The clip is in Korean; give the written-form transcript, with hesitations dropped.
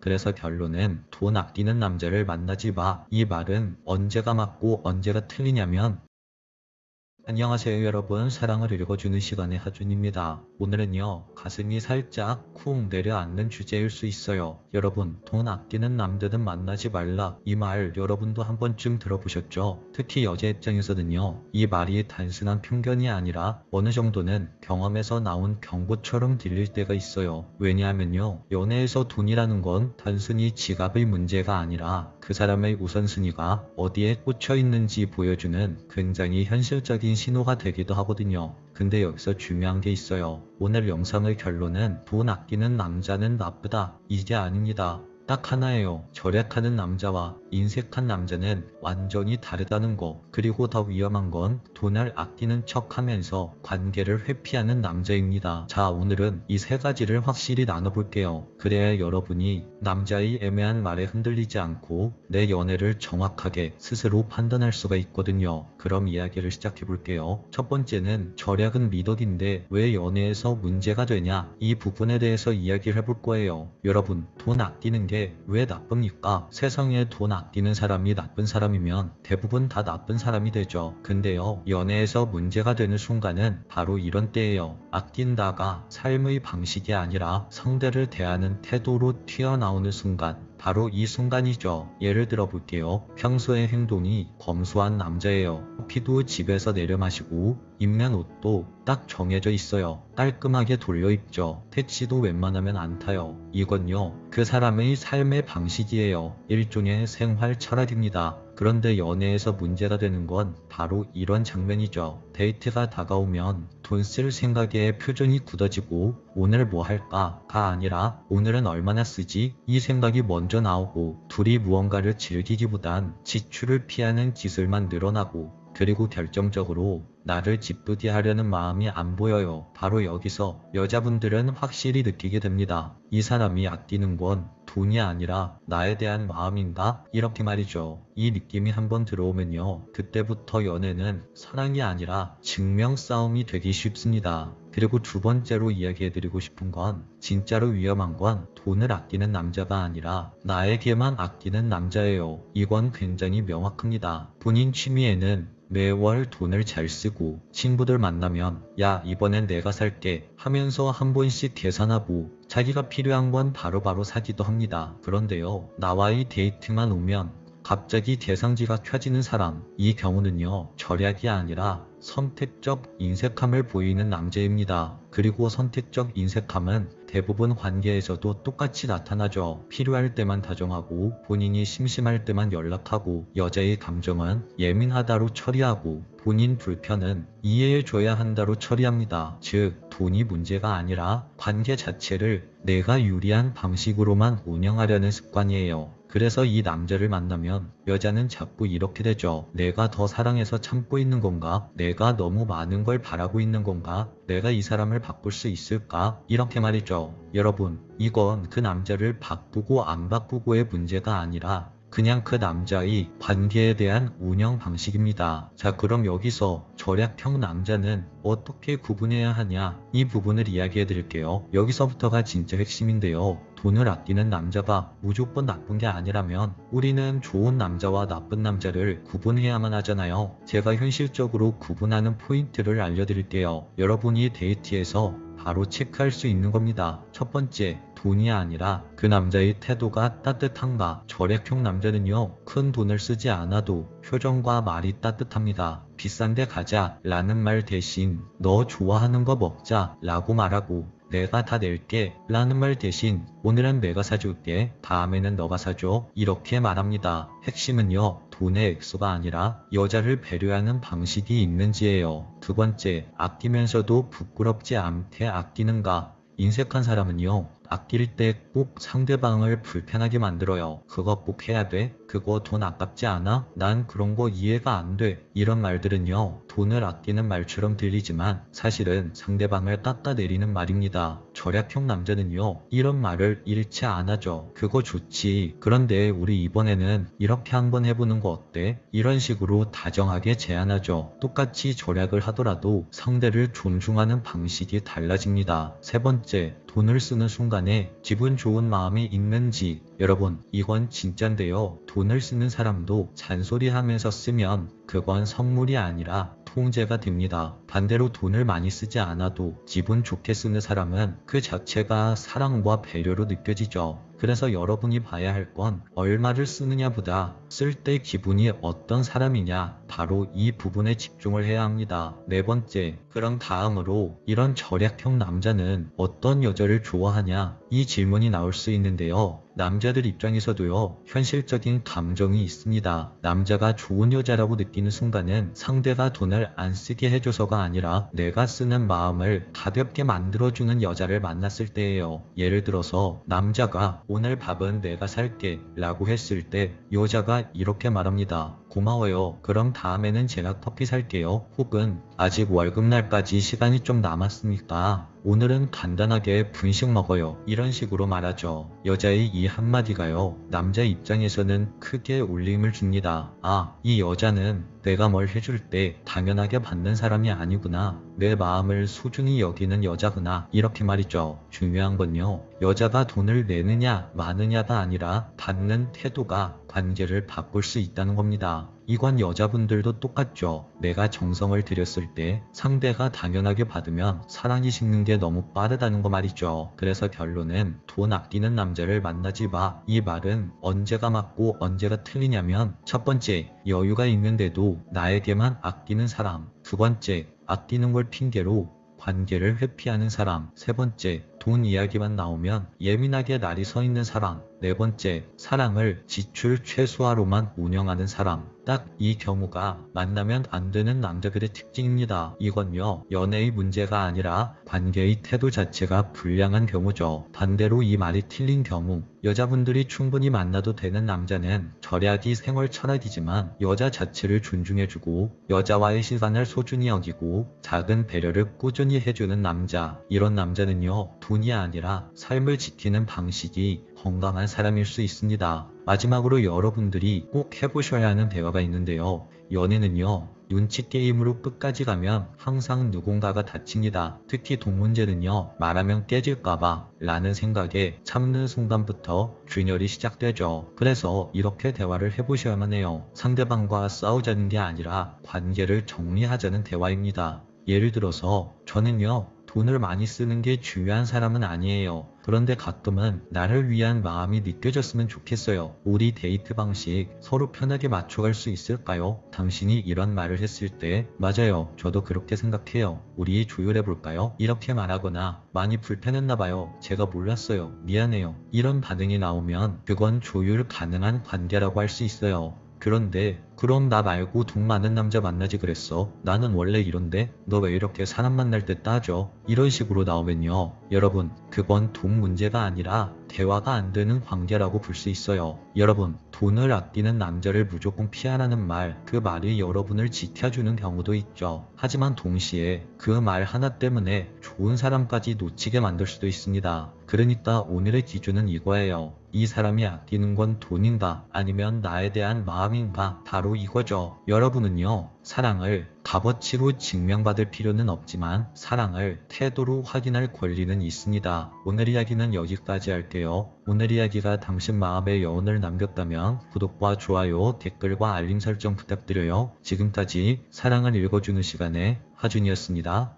그래서 결론은 돈 아끼는 남자를 만나지 마. 이 말은 언제가 맞고 언제가 틀리냐면 안녕하세요 여러분, 사랑을 읽어주는 시간의 하준입니다. 오늘은요, 가슴이 살짝 쿵 내려앉는 주제일 수 있어요. 여러분, 돈 아끼는 남들은 만나지 말라. 이 말 여러분도 한 번쯤 들어보셨죠? 특히 여자 입장에서는요, 이 말이 단순한 편견이 아니라 어느 정도는 경험에서 나온 경고처럼 들릴 때가 있어요. 왜냐하면요, 연애에서 돈이라는 건 단순히 지갑의 문제가 아니라 그 사람의 우선순위가 어디에 꽂혀 있는지 보여주는 굉장히 현실적인 신호가 되기도 하거든요. 근데 여기서 중요한 게 있어요. 오늘 영상의 결론은 돈 아끼는 남자는 나쁘다, 이게 아닙니다. 딱 하나예요. 절약하는 남자와 인색한 남자는 완전히 다르다는 거. 그리고 더 위험한 건 돈을 아끼는 척 하면서 관계를 회피하는 남자입니다. 자, 오늘은 이 세 가지를 확실히 나눠볼게요. 그래야 여러분이 남자의 애매한 말에 흔들리지 않고 내 연애를 정확하게 스스로 판단할 수가 있거든요. 그럼 이야기를 시작해볼게요. 첫 번째는 절약은 미덕인데 왜 연애에서 문제가 되냐? 이 부분에 대해서 이야기를 해볼 거예요. 여러분, 돈 아끼는 게 왜 나쁩니까? 세상에 돈 아끼는 사람이 나쁜 사람이면 대부분 다 나쁜 사람이 되죠. 근데요, 연애에서 문제가 되는 순간은 바로 이런 때예요. 아낀다가 삶의 방식이 아니라 상대를 대하는 태도로 튀어나오는 순간, 바로 이 순간이죠. 예를 들어 볼게요. 평소의 행동이 검소한 남자예요. 커피도 집에서 내려 마시고 입는 옷도 딱 정해져 있어요. 깔끔하게 돌려 입죠. 택시도 웬만하면 안 타요. 이건요, 그 사람의 삶의 방식이에요. 일종의 생활 철학입니다. 그런데 연애에서 문제가 되는 건 바로 이런 장면이죠. 데이트가 다가오면 돈 쓸 생각에 표정이 굳어지고 오늘 뭐 할까가 아니라 오늘은 얼마나 쓰지? 이 생각이 먼저 나오고 둘이 무언가를 즐기기보단 지출을 피하는 기술만 늘어나고 그리고 결정적으로 나를 기쁘게 하려는 마음이 안 보여요. 바로 여기서 여자분들은 확실히 느끼게 됩니다. 이 사람이 아끼는 건 돈이 아니라 나에 대한 마음인가? 이렇게 말이죠. 이 느낌이 한번 들어오면요, 그때부터 연애는 사랑이 아니라 증명 싸움이 되기 쉽습니다. 그리고 두 번째로 이야기해드리고 싶은 건 진짜로 위험한 건 돈을 아끼는 남자가 아니라 나에게만 아끼는 남자예요. 이건 굉장히 명확합니다. 본인 취미에는 매월 돈을 잘 쓰고 친구들 만나면 야, 이번엔 내가 살게 하면서 한 번씩 계산하고 자기가 필요한 건 바로바로 사기도 합니다. 그런데요, 나와의 데이트만 오면 갑자기 대상지가 켜지는 사람, 이 경우는요, 절약이 아니라 선택적 인색함을 보이는 남자입니다. 그리고 선택적 인색함은 대부분 관계에서도 똑같이 나타나죠. 필요할 때만 다정하고 본인이 심심할 때만 연락하고 여자의 감정은 예민하다로 처리하고 본인 불편은 이해해줘야 한다로 처리합니다. 즉, 돈이 문제가 아니라 관계 자체를 내가 유리한 방식으로만 운영하려는 습관이에요. 그래서 이 남자를 만나면 여자는 자꾸 이렇게 되죠. 내가 더 사랑해서 참고 있는 건가? 내가 너무 많은 걸 바라고 있는 건가? 내가 이 사람을 바꿀 수 있을까? 이렇게 말이죠. 여러분, 이건 그 남자를 바꾸고 안 바꾸고의 문제가 아니라 그냥 그 남자의 관계에 대한 운영 방식입니다. 자, 그럼 여기서 절약형 남자는 어떻게 구분해야 하냐? 이 부분을 이야기해 드릴게요. 여기서부터가 진짜 핵심인데요. 돈을 아끼는 남자가 무조건 나쁜 게 아니라면 우리는 좋은 남자와 나쁜 남자를 구분해야만 하잖아요. 제가 현실적으로 구분하는 포인트를 알려드릴게요. 여러분이 데이트에서 바로 체크할 수 있는 겁니다. 첫 번째, 돈이 아니라 그 남자의 태도가 따뜻한가? 절약형 남자는요, 큰 돈을 쓰지 않아도 표정과 말이 따뜻합니다. 비싼데 가자 라는 말 대신 너 좋아하는 거 먹자 라고 말하고 내가 다 낼게 라는 말 대신 오늘은 내가 사줄게, 다음에는 너가 사줘, 이렇게 말합니다. 핵심은요, 돈의 액수가 아니라 여자를 배려하는 방식이 있는지예요. 두 번째, 아끼면서도 부끄럽지 않게 아끼는가? 인색한 사람은요, 아낄 때 꼭 상대방을 불편하게 만들어요. 그거 꼭 해야 돼? 그거 돈 아깝지 않아? 난 그런 거 이해가 안 돼. 이런 말들은요, 돈을 아끼는 말처럼 들리지만 사실은 상대방을 깎아내리는 말입니다. 절약형 남자는요, 이런 말을 잃지 않아죠. 그거 좋지. 그런데 우리 이번에는 이렇게 한번 해보는 거 어때? 이런 식으로 다정하게 제안하죠. 똑같이 절약을 하더라도 상대를 존중하는 방식이 달라집니다. 세 번째, 돈을 쓰는 순간에 기분 좋은 마음이 있는지. 여러분, 이건 진짠데요. 돈을 쓰는 사람도 잔소리하면서 쓰면 그건 선물이 아니라 통제가 됩니다. 반대로 돈을 많이 쓰지 않아도 기분 좋게 쓰는 사람은 그 자체가 사랑과 배려로 느껴지죠. 그래서 여러분이 봐야 할 건 얼마를 쓰느냐보다 쓸 때 기분이 어떤 사람이냐, 바로 이 부분에 집중을 해야 합니다. 네 번째, 그럼 다음으로 이런 절약형 남자는 어떤 여자를 좋아하냐? 이 질문이 나올 수 있는데요. 남자들 입장에서도요, 현실적인 감정이 있습니다. 남자가 좋은 여자라고 느끼는 순간은 상대가 돈을 안 쓰게 해줘서가 아니라 내가 쓰는 마음을 가볍게 만들어주는 여자를 만났을 때예요. 예를 들어서 남자가 오늘 밥은 내가 살게 라고 했을 때 여자가 이렇게 말합니다. 고마워요. 그럼 다음에는 제가 커피 살게요. 혹은 아직 월급날까지 시간이 좀 남았으니까 오늘은 간단하게 분식 먹어요. 이런 식으로 말하죠. 여자의 이 한마디가요, 남자 입장에서는 크게 울림을 줍니다. 아, 이 여자는 내가 뭘 해줄 때 당연하게 받는 사람이 아니구나. 내 마음을 소중히 여기는 여자구나. 이렇게 말이죠. 중요한 건요, 여자가 돈을 내느냐 마느냐가 아니라 받는 태도가 관계를 바꿀 수 있다는 겁니다. 이건 여자분들도 똑같죠. 내가 정성을 들였을 때 상대가 당연하게 받으면 사랑이 식는 게 너무 빠르다는 거 말이죠. 그래서 결론은 돈 아끼는 남자를 만나지 마. 이 말은 언제가 맞고 언제가 틀리냐면, 첫 번째, 여유가 있는데도 나에게만 아끼는 사람. 두 번째, 아끼는 걸 핑계로 관계를 회피하는 사람. 세 번째, 돈 이야기만 나오면 예민하게 날이 서 있는 사람. 네 번째, 사랑을 지출 최소화로만 운영하는 사람. 딱 이 경우가 만나면 안 되는 남자들의 특징입니다. 이건요, 연애의 문제가 아니라 관계의 태도 자체가 불량한 경우죠. 반대로 이 말이 틀린 경우, 여자분들이 충분히 만나도 되는 남자는 절약이 생활 철학이지만 여자 자체를 존중해주고 여자와의 시간을 소중히 여기고 작은 배려를 꾸준히 해주는 남자. 이런 남자는요, 돈이 아니라 삶을 지키는 방식이 건강한 사람일 수 있습니다. 마지막으로 여러분들이 꼭 해보셔야 하는 대화가 있는데요. 연애는요, 눈치 게임으로 끝까지 가면 항상 누군가가 다칩니다. 특히 돈 문제는요, 말하면 깨질까봐 라는 생각에 참는 순간부터 균열이 시작되죠. 그래서 이렇게 대화를 해보셔야만 해요. 상대방과 싸우자는 게 아니라 관계를 정리하자는 대화입니다. 예를 들어서 저는요, 돈을 많이 쓰는 게 중요한 사람은 아니에요. 그런데 가끔은 나를 위한 마음이 느껴졌으면 좋겠어요. 우리 데이트 방식 서로 편하게 맞춰갈 수 있을까요? 당신이 이런 말을 했을 때, 맞아요, 저도 그렇게 생각해요. 우리 조율해볼까요? 이렇게 말하거나, 많이 불편했나봐요. 제가 몰랐어요. 미안해요. 이런 반응이 나오면 그건 조율 가능한 관계라고 할 수 있어요. 그런데 그럼 나 말고 돈 많은 남자 만나지 그랬어. 나는 원래 이런데 너 왜 이렇게 사람 만날 때 따져? 이런 식으로 나오면요, 여러분, 그건 돈 문제가 아니라 대화가 안 되는 관계라고 볼 수 있어요. 여러분, 돈을 아끼는 남자를 무조건 피하라는 말, 그 말이 여러분을 지켜주는 경우도 있죠. 하지만 동시에 그 말 하나 때문에 좋은 사람까지 놓치게 만들 수도 있습니다. 그러니까 오늘의 기준은 이거예요. 이 사람이 아끼는 건 돈인가 아니면 나에 대한 마음인가, 바로 이거죠. 여러분은요, 사랑을 값어치로 증명받을 필요는 없지만 사랑을 태도로 확인할 권리는 있습니다. 오늘 이야기는 여기까지 할게요. 오늘 이야기가 당신 마음에 여운을 남겼다면 구독과 좋아요, 댓글과 알림 설정 부탁드려요. 지금까지 사랑을 읽어주는 시간의 하준이었습니다.